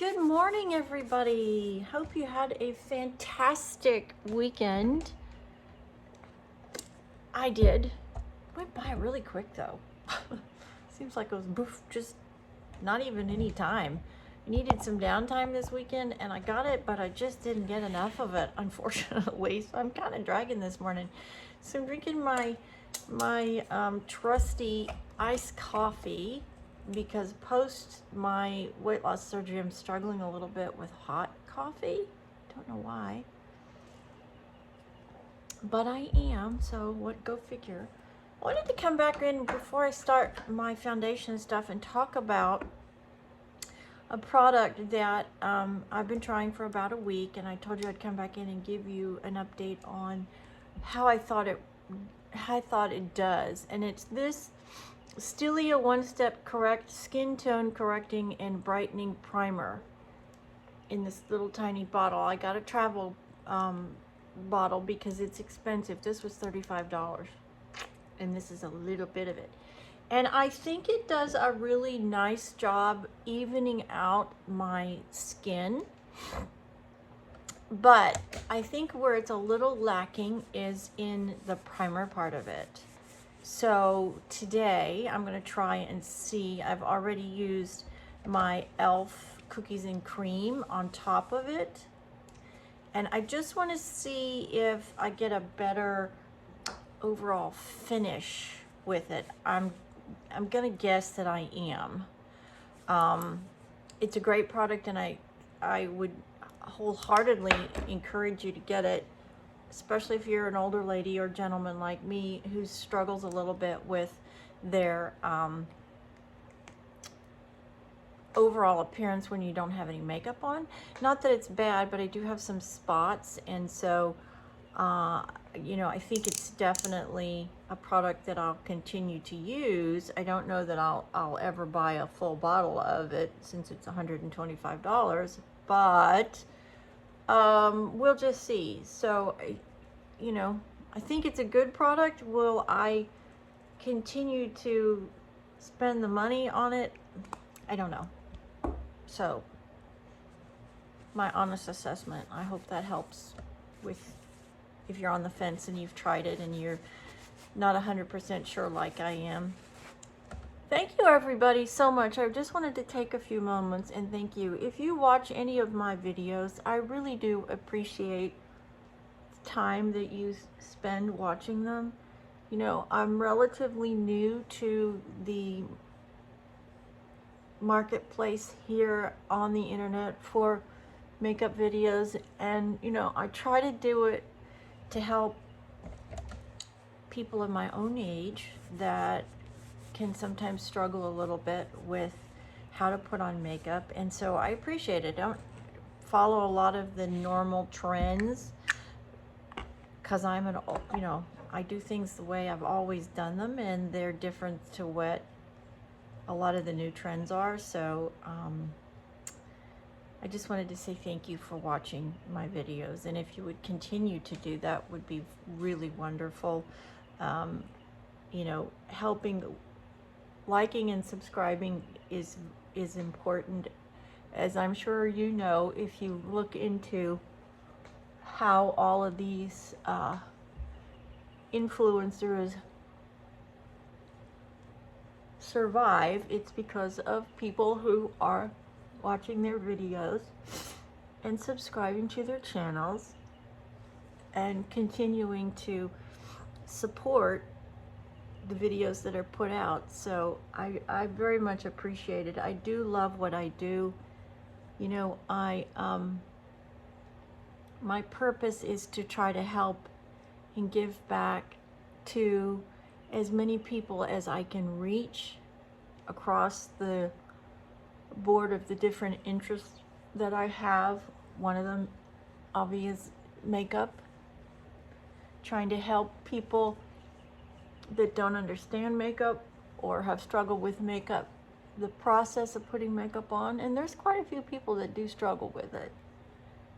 Good morning, everybody. Hope you had a fantastic weekend. I did. Went by really quick though. Seems like it was just not even any time. I needed some downtime this weekend and I got it, but I just didn't get enough of it, unfortunately. So I'm kind of dragging this morning. So I'm drinking my trusty iced coffee because post my weight loss surgery, I'm struggling a little bit with hot coffee. Don't know why, but I am. So what? Go figure. I wanted to come back in before I start my foundation stuff and talk about a product that I've been trying for about a week, and I told you I'd come back in and give you an update on how I thought it does. And it's this Stylia One Step Correct Skin Tone Correcting and Brightening Primer in this little tiny bottle. I got a travel bottle because it's expensive. This was $35 and this is a little bit of it. And I think it does a really nice job evening out my skin. But I think where it's a little lacking is in the primer part of it. So today I'm going to try and see. I've already used my e.l.f. cookies and cream on top of it. And I just want to see if I get a better overall finish with it. I'm going to guess that I am. It's a great product, and I would wholeheartedly encourage you to get it, especially if you're an older lady or gentleman like me who struggles a little bit with their overall appearance when you don't have any makeup on. Not that it's bad, but I do have some spots, and so you know, I think it's definitely a product that I'll continue to use. I don't know that I'll ever buy a full bottle of it since it's $125, but we'll just see. So, you know, I think it's a good product. Will I continue to spend the money on it? I don't know. So, my honest assessment. I hope that helps with if you're on the fence and you've tried it and you're not 100% sure like I am. Thank you everybody so much. I just wanted to take a few moments and thank you. If you watch any of my videos, I really do appreciate the time that you spend watching them. You know, I'm relatively new to the marketplace here on the internet for makeup videos, and you know, I try to do it to help people of my own age that can sometimes struggle a little bit with how to put on makeup. And so I appreciate it. Don't follow a lot of the normal trends because I'm an, you know, I do things the way I've always done them, and they're different to what a lot of the new trends are. So I just wanted to say thank you for watching my videos, and if you would continue to do that would be really wonderful. You know, liking and subscribing is important, as I'm sure you know if you look into how all of these influencers survive. It's because of people who are watching their videos and subscribing to their channels and continuing to support the videos that are put out. So I very much appreciate it. I do love what I do. You know, my purpose is to try to help and give back to as many people as I can reach across the board of the different interests that I have. One of them obvious makeup, trying to help people that don't understand makeup or have struggled with makeup, the process of putting makeup on. And there's quite a few people that do struggle with it.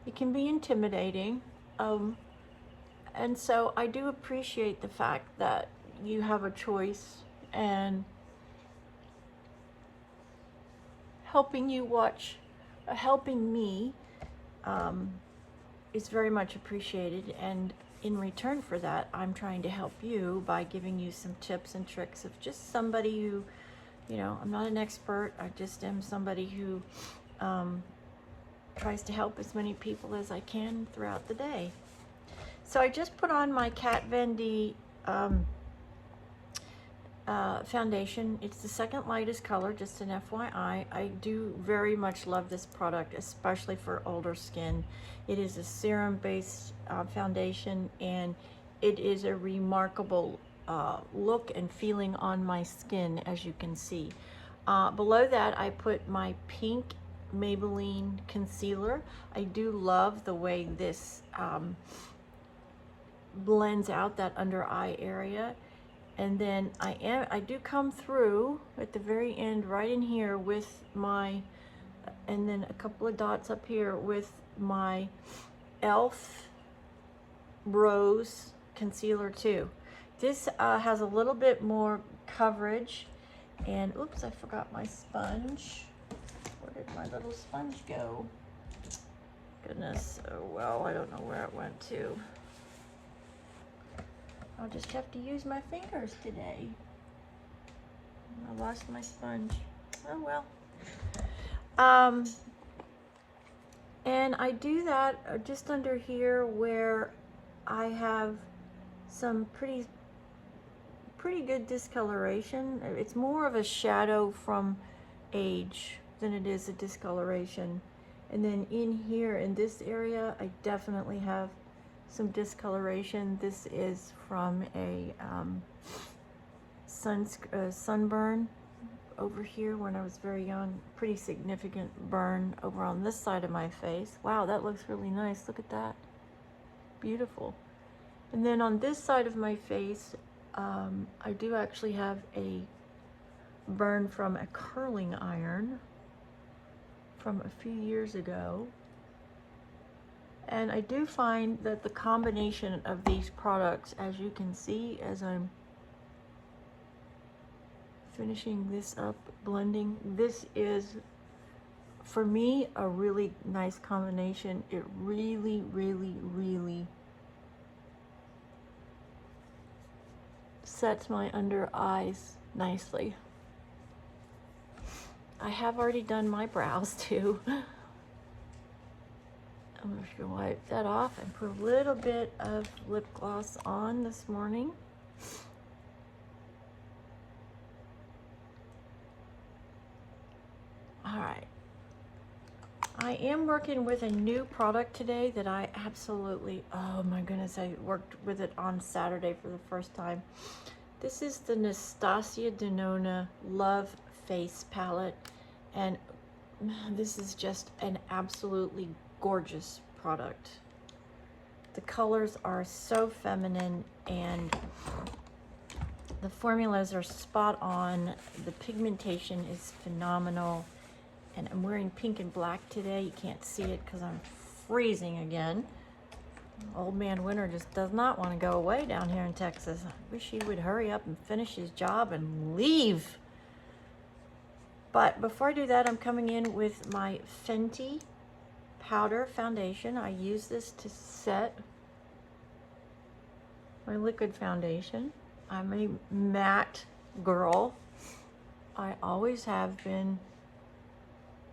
It can be intimidating, and so I do appreciate the fact that you have a choice, and helping you watch helping me is very much appreciated, and in return for that, I'm trying to help you by giving you some tips and tricks of just somebody who, you know, I'm not an expert, I just am somebody who tries to help as many people as I can throughout the day. So I just put on my Kat Von D foundation. It's the second lightest color, just an FYI. I do very much love this product, especially for older skin. It is a serum based foundation, and it is a remarkable look and feeling on my skin, as you can see. Below that, I put my pink Maybelline concealer. I do love the way this blends out that under eye area. And then I do come through at the very end right in here with my, and then a couple of dots up here with my e.l.f. Rose concealer too. This has a little bit more coverage, and oops, I forgot my sponge. Where did my little sponge go? Goodness, oh well, I don't know where it went to. I'll just have to use my fingers today. I lost my sponge. Oh well. And I do that just under here where I have some pretty good discoloration. It's more of a shadow from age than it is a discoloration. And then in here in this area, I definitely have some discoloration. This is from a sunburn over here when I was very young. Pretty significant burn over on this side of my face. Wow, that looks really nice. Look at that. Beautiful. And then on this side of my face, I do actually have a burn from a curling iron from a few years ago. And I do find that the combination of these products, as you can see, as I'm finishing this up, blending, this is, for me, a really nice combination. It really, really, really sets my under eyes nicely. I have already done my brows too. I'm just gonna wipe that off and put a little bit of lip gloss on this morning. All right. I am working with a new product today that I absolutely, oh my goodness, I worked with it on Saturday for the first time. This is the Nastasia Denona Love Face Palette, and this is just an absolutely gorgeous product. The colors are so feminine, and the formulas are spot on. The pigmentation is phenomenal, and I'm wearing pink and black today. You can't see it because I'm freezing again. Old man winter just does not want to go away down here in Texas. I wish he would hurry up and finish his job and leave. But before I do that, I'm coming in with my Fenty powder foundation. I use this to set my liquid foundation. I'm a matte girl. I always have been,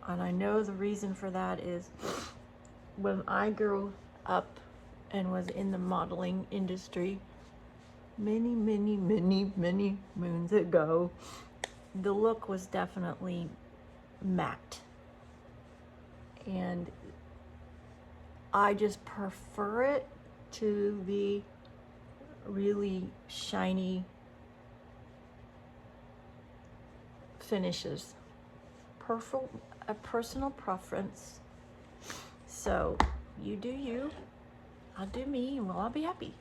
and I know the reason for that is when I grew up and was in the modeling industry many moons ago, the look was definitely matte, and I just prefer it to the really shiny finishes. A personal preference. So you do you, I'll do me, and we'll all be happy.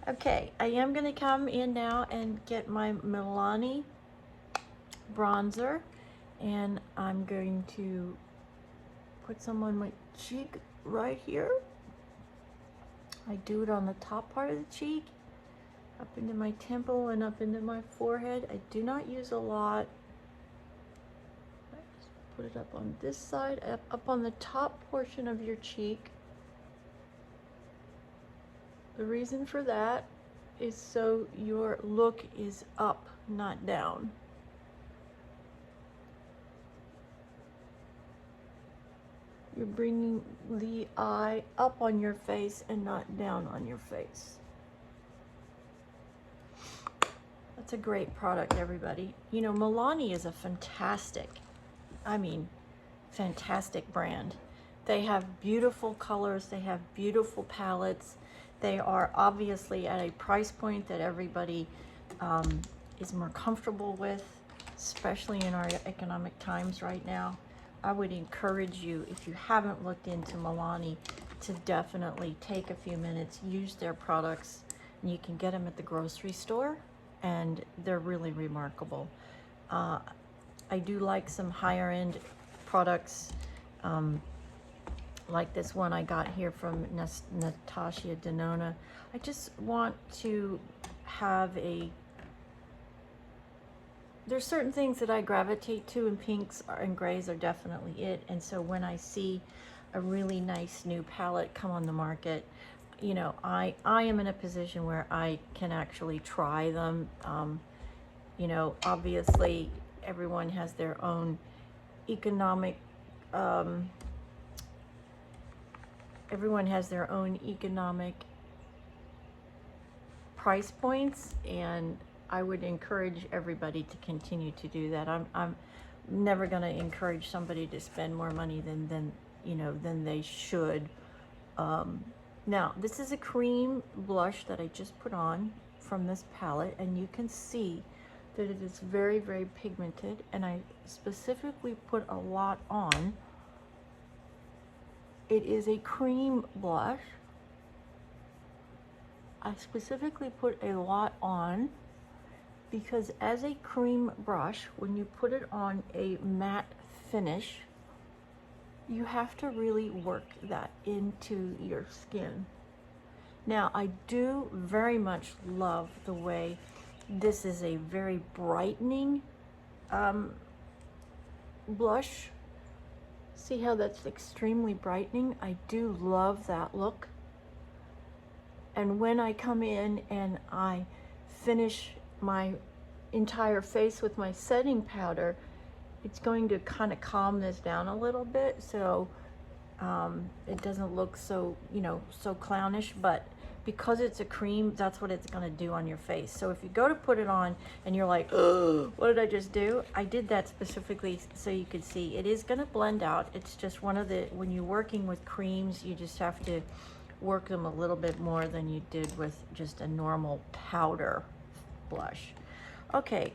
Okay, I am going to come in now and get my Milani bronzer, and I'm going to put some on my cheek right here. I do it on the top part of the cheek, up into my temple and up into my forehead. I do not use a lot. put it up on this side, up on the top portion of your cheek. The reason for that is so your look is up, not down. You're bringing the eye up on your face and not down on your face. That's a great product, everybody. You know, Milani is a fantastic, I mean, fantastic brand. They have beautiful colors, they have beautiful palettes. They are obviously at a price point that everybody is more comfortable with, especially in our economic times right now. I would encourage you, if you haven't looked into Milani, to definitely take a few minutes, use their products, and you can get them at the grocery store, and they're really remarkable. I do like some higher end products, like this one I got here from Natasha Denona. I just want to have there's certain things that I gravitate to, and pinks and grays are definitely it. And so when I see a really nice new palette come on the market, you know, I am in a position where I can actually try them. You know, obviously everyone has their own economic price points, and I would encourage everybody to continue to do that. I'm never going to encourage somebody to spend more money than you know, than they should. Now, this is a cream blush that I just put on from this palette, and you can see that it is very, very pigmented, and I specifically put a lot on. It is a cream blush. I specifically put a lot on because as a cream brush, when you put it on a matte finish, you have to really work that into your skin. Now, I do very much love the way this is a very brightening blush. See how that's extremely brightening? I do love that look. And when I come in and I finish my entire face with my setting powder, it's going to kind of calm this down a little bit, so it doesn't look so, you know, so clownish. But because it's a cream, that's what it's going to do on your face. So if you go to put it on and you're like, oh, what did I just do? I did that specifically so you could see it is going to blend out. It's just one of the, when you're working with creams, you just have to work them a little bit more than you did with just a normal powder blush. Okay,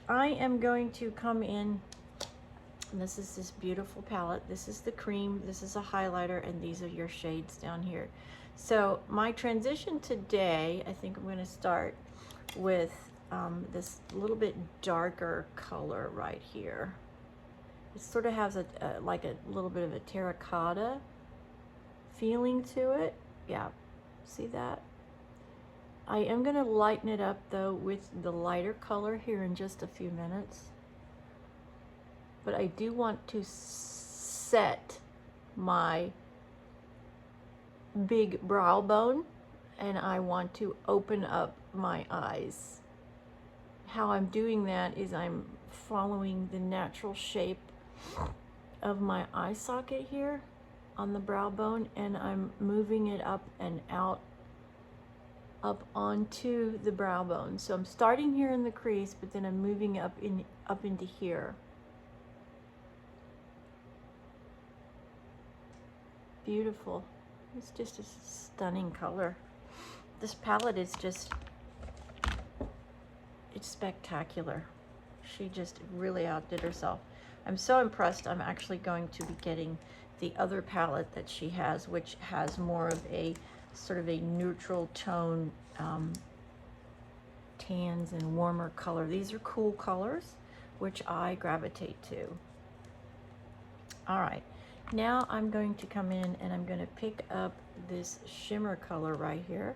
I am going to come in, and this is this beautiful palette. This is the cream, this is a highlighter, and these are your shades down here. So my transition today, I think I'm going to start with this little bit darker color right here. It sort of has like a little bit of a terracotta feeling to it. Yeah, see that? I am going to lighten it up though with the lighter color here in just a few minutes. But I do want to set my big brow bone, and I want to open up my eyes. How I'm doing that is I'm following the natural shape of my eye socket here on the brow bone, and I'm moving it up and out, up onto the brow bone. So I'm starting here in the crease, but then I'm moving up into here. Beautiful. It's just a stunning color. This palette is just, it's spectacular. She just really outdid herself. I'm so impressed. I'm actually going to be getting the other palette that she has, which has more of a sort of a neutral tone, tans and warmer color. These are cool colors, which I gravitate to. All right, now I'm going to come in and I'm going to pick up this shimmer color right here,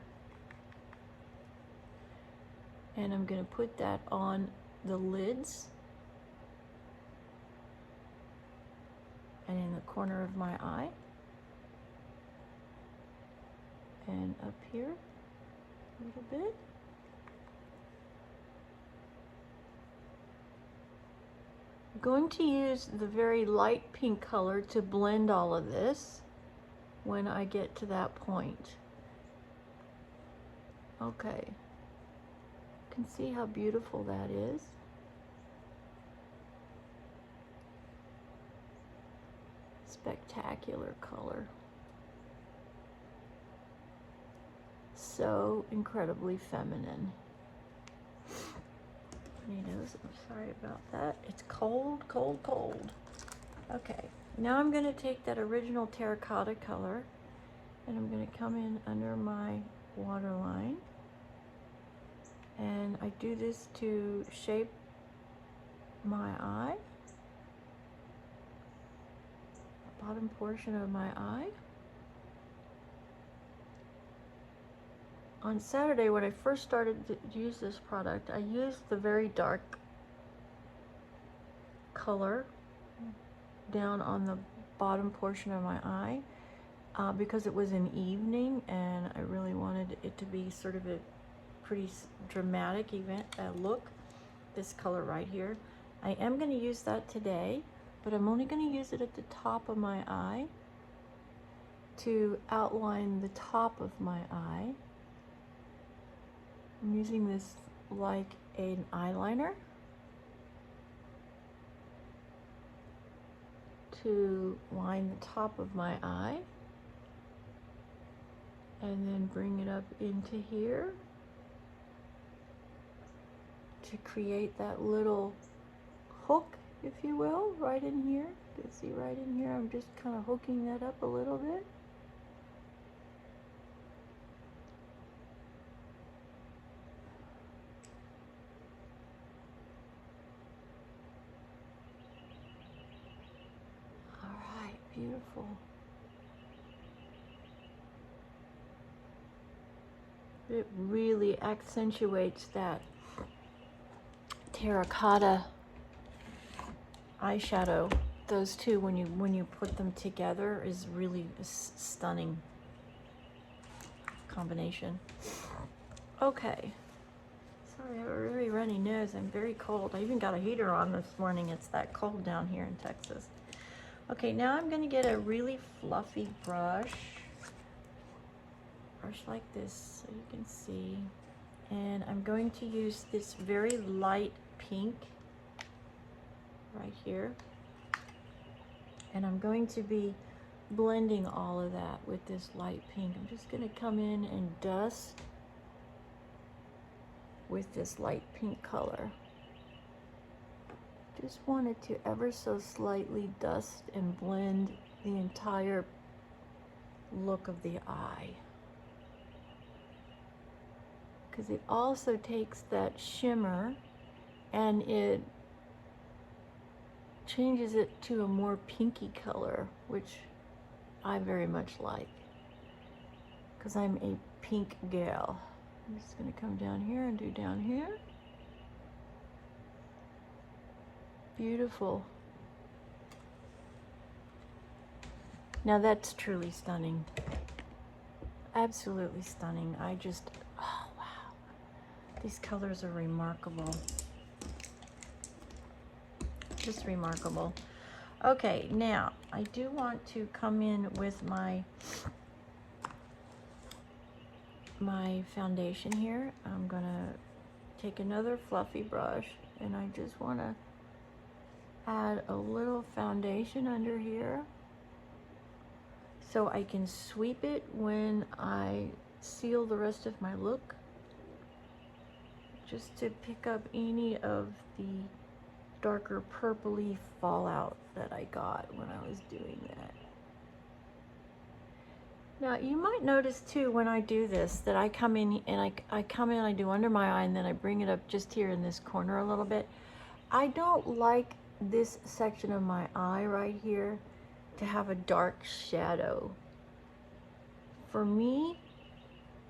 and I'm going to put that on the lids. the corner of my eye. And up here a little bit. I'm going to use the very light pink color to blend all of this when I get to that point. Okay, you can see how beautiful that is. Spectacular color. So incredibly feminine. Nose, I'm sorry about that. It's cold, cold, cold. Okay, now I'm going to take that original terracotta color and I'm going to come in under my waterline. And I do this to shape my eye, the bottom portion of my eye. On Saturday, when I first started to use this product, I used the very dark color down on the bottom portion of my eye because it was an evening and I really wanted it to be sort of a pretty dramatic look. This color right here. I am going to use that today, but I'm only going to use it at the top of my eye to outline the top of my eye. I'm using this like an eyeliner to line the top of my eye and then bring it up into here to create that little hook, if you will, right in here. You can see right in here, I'm just kind of hooking that up a little bit. Beautiful. It really accentuates that terracotta eyeshadow. Those two, when you put them together, is really a stunning combination. Okay. Sorry, I have a really runny nose. I'm very cold. I even got a heater on this morning. It's that cold down here in Texas. Okay, now I'm going to get a really fluffy brush like this so you can see. And I'm going to use this very light pink right here. And I'm going to be blending all of that with this light pink. I'm just going to come in and dust with this light pink color. Just wanted to ever so slightly dust and blend the entire look of the eye. Because it also takes that shimmer and it changes it to a more pinky color, which I very much like. Because I'm a pink gal. I'm just going to come down here and do down here. Beautiful. Now that's truly stunning. Absolutely stunning. I just, oh wow. These colors are remarkable. Just remarkable. Okay, now I do want to come in with my foundation here. I'm gonna take another fluffy brush and I just want to add a little foundation under here so I can sweep it when I seal the rest of my look, just to pick up any of the darker purpley fallout that I got when I was doing that. Now you might notice too when I do this that I come in and I do under my eye and then I bring it up just here in this corner a little bit. I don't like this section of my eye right here to have a dark shadow. For me,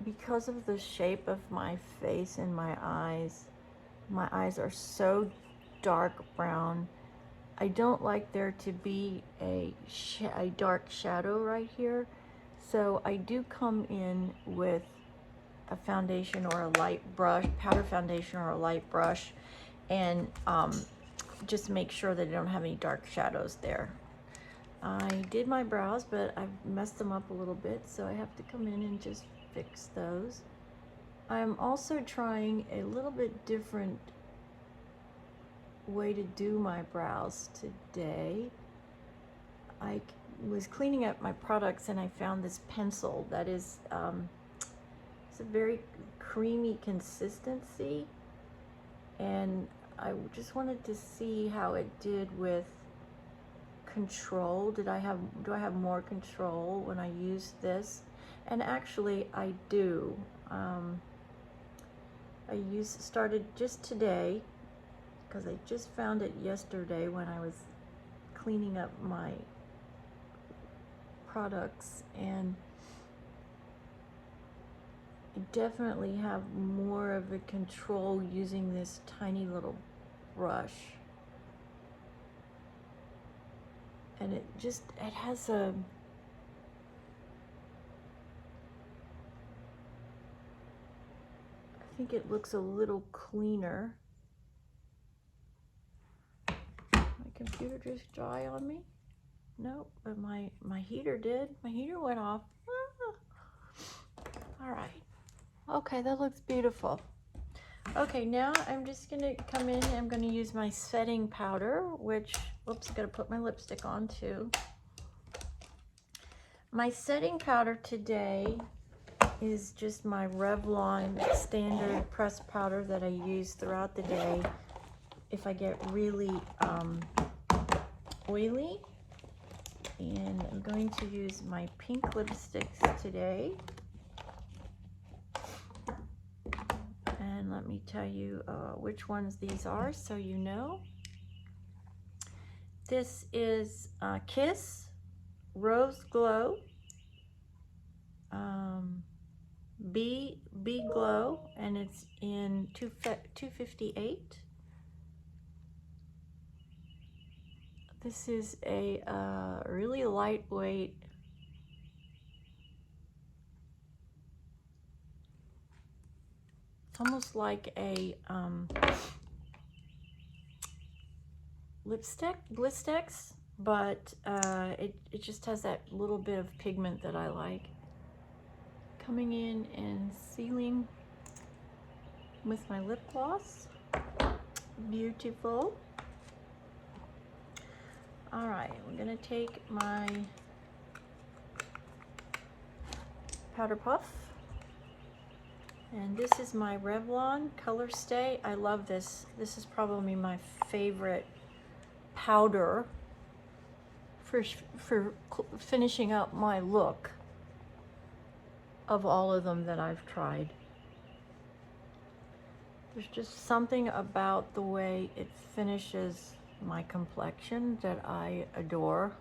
because of the shape of my face and my eyes are so dark brown I don't like there to be a dark shadow right here. So I do come in with a foundation or a light brush, powder foundation or a light brush, and just make sure that I don't have any dark shadows there. I did my brows, but I've messed them up a little bit, so I have to come in and just fix those. I'm also trying a little bit different way to do my brows today. I was cleaning up my products and I found this pencil that is it's a very creamy consistency, and I just wanted to see how it did with control. Do I have more control when I use this? And actually I do. I started just today because I just found it yesterday when I was cleaning up my products, and I definitely have more of a control using this tiny little brush. And it has a, I think it looks a little cleaner. My computer just dry on me? Nope, but my heater did. My heater went off. All right. Okay, that looks beautiful. Okay, now I'm just gonna come in and I'm gonna use my setting powder, which, whoops, I gotta put my lipstick on too. My setting powder today is just my Revlon standard pressed powder that I use throughout the day if I get really oily. And I'm going to use my pink lipsticks today. And let me tell you which ones these are so you know. This is Kiss Rose Glow, B Glow, and it's in 258. This is a really lightweight it's almost like a Blistex, but it just has that little bit of pigment that I like. Coming in and sealing with my lip gloss. Beautiful. All right, we're gonna take my powder puff, and this is my Revlon Color Stay. I love this. This is probably my favorite powder for finishing up my look of all of them that I've tried. There's just something about the way it finishes my complexion that I adore.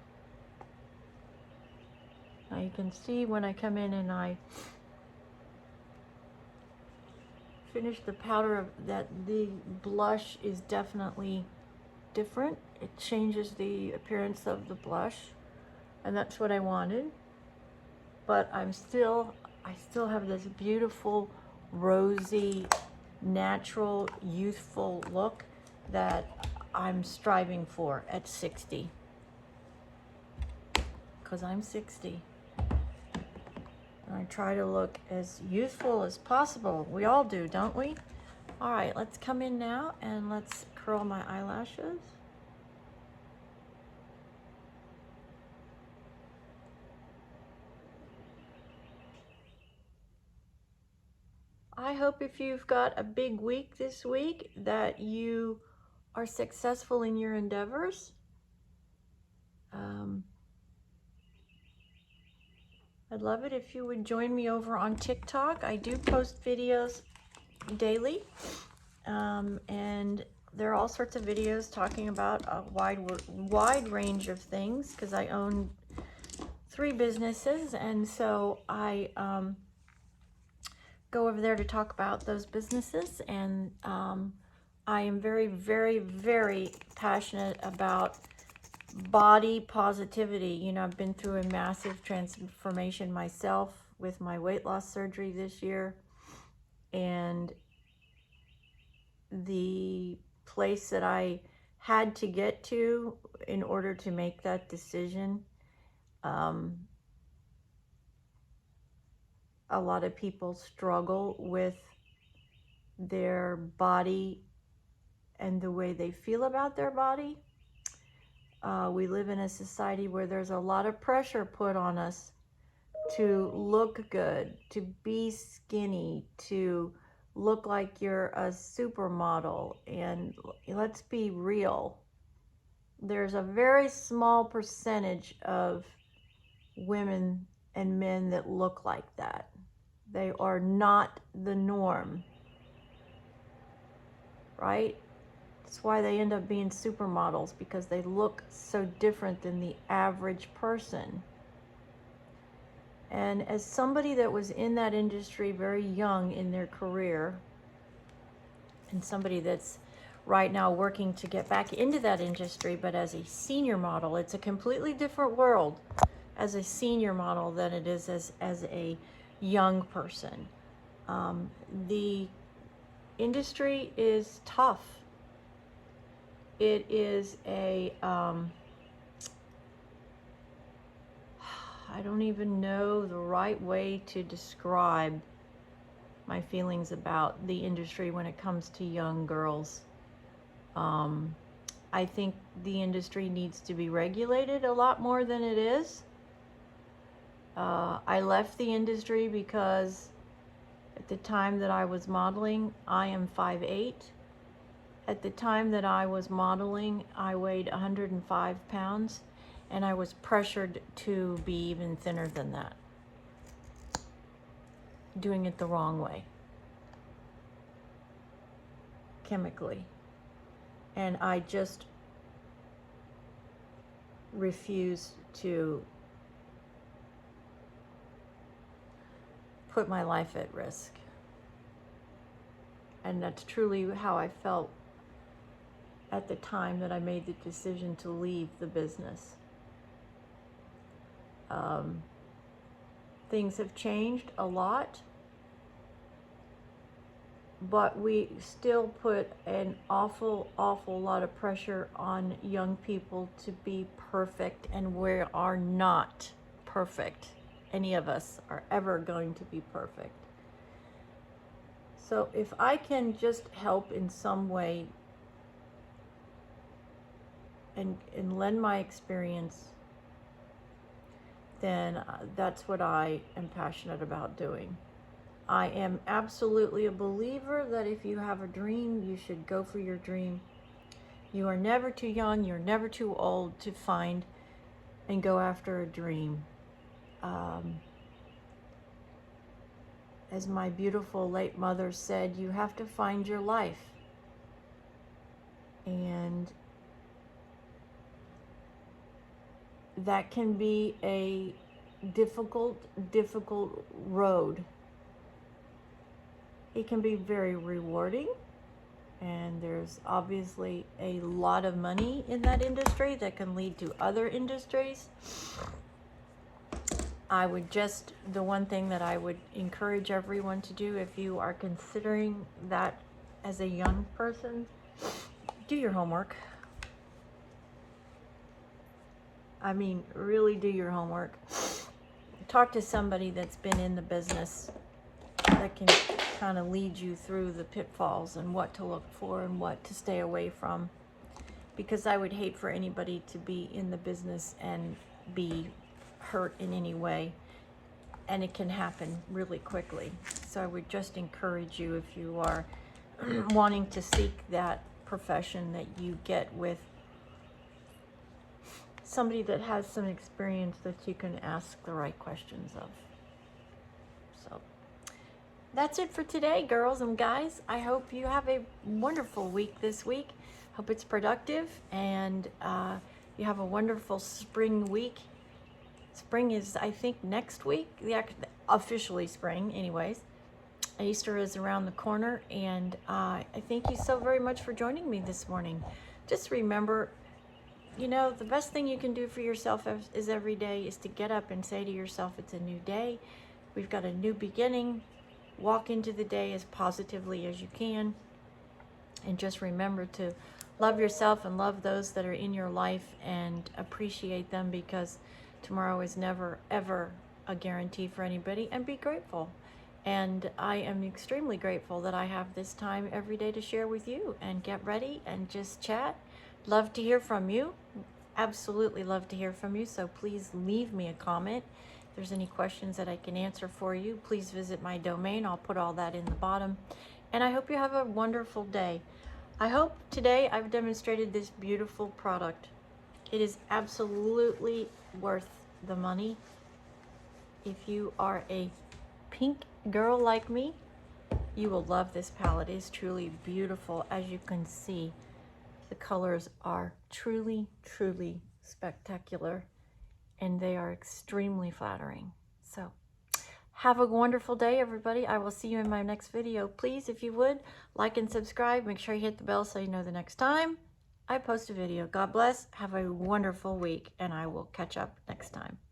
Now you can see when I come in and I finish the powder that the blush is definitely different. It changes the appearance of the blush, and that's what I wanted. But I still have this beautiful rosy, natural, youthful look that I'm striving for at 60, because I'm 60. And I try to look as youthful as possible. We all do, don't we? All right, let's come in now and let's curl my eyelashes. I hope if you've got a big week this week that you are successful in your endeavors. I'd love it if you would join me over on TikTok. I do post videos daily, and there are all sorts of videos talking about a wide range of things, because I own 3 businesses, and so I go over there to talk about those businesses and I am very, very, very passionate about body positivity. You know, I've been through a massive transformation myself with my weight loss surgery this year. And the place that I had to get to in order to make that decision, a lot of people struggle with their body and the way they feel about their body. We live in a society where there's a lot of pressure put on us to look good, to be skinny, to look like you're a supermodel. And let's be real, there's a very small percentage of women and men that look like that. They are not the norm, right? That's why they end up being supermodels, because they look so different than the average person. And as somebody that was in that industry very young in their career, and somebody that's right now working to get back into that industry, but as a senior model, it's a completely different world as a senior model than it is as a young person. The industry is tough. It is a, I don't even know the right way to describe my feelings about the industry when it comes to young girls. I think the industry needs to be regulated a lot more than it is. I left the industry because at the time that I was modeling, I am 5'8". At the time that I was modeling, I weighed 105 pounds, and I was pressured to be even thinner than that. Doing it the wrong way, chemically. And I just refused to put my life at risk. And that's truly how I felt at the time that I made the decision to leave the business. Things have changed a lot, but we still put an awful lot of pressure on young people to be perfect, and we are not perfect. Any of us are ever going to be perfect. So if I can just help in some way and lend my experience, then that's what I am passionate about doing. I am absolutely a believer that if you have a dream, you should go for your dream. You are never too young, you're never too old to find and go after a dream. As my beautiful late mother said, you have to find your life. And that can be a difficult road. It can be very rewarding, and there's obviously a lot of money in that industry that can lead to other industries. The one thing that I would encourage everyone to do, if you are considering that as a young person, do your homework. I mean, really do your homework. Talk to somebody that's been in the business that can kind of lead you through the pitfalls and what to look for and what to stay away from. Because I would hate for anybody to be in the business and be hurt in any way. And it can happen really quickly. So I would just encourage you, if you are wanting to seek that profession, that you get with somebody that has some experience that you can ask the right questions of. So that's it for today, girls and guys. I hope you have a wonderful week this week. Hope it's productive, and you have a wonderful spring week. Spring is, I think, next week, officially spring anyways. Easter is around the corner, and I thank you so very much for joining me this morning. Just remember, you know, the best thing you can do for yourself is every day is to get up and say to yourself, it's a new day. We've got a new beginning. Walk into the day as positively as you can. And just remember to love yourself and love those that are in your life and appreciate them, because tomorrow is never, ever a guarantee for anybody. And be grateful. And I am extremely grateful that I have this time every day to share with you, and get ready and just chat. Love to hear from you. Absolutely love to hear from you. So please leave me a comment. If there's any questions that I can answer for you, please visit my domain. I'll put all that in the bottom. And I hope you have a wonderful day. I hope today I've demonstrated this beautiful product. It is absolutely worth the money. If you are a pink girl like me, you will love this palette. It is truly beautiful. As you can see, the colors are truly, truly spectacular, and they are extremely flattering. So have a wonderful day, everybody. I will see you in my next video. Please, if you would, like and subscribe. Make sure you hit the bell so you know the next time I post a video. God bless. Have a wonderful week, and I will catch up next time.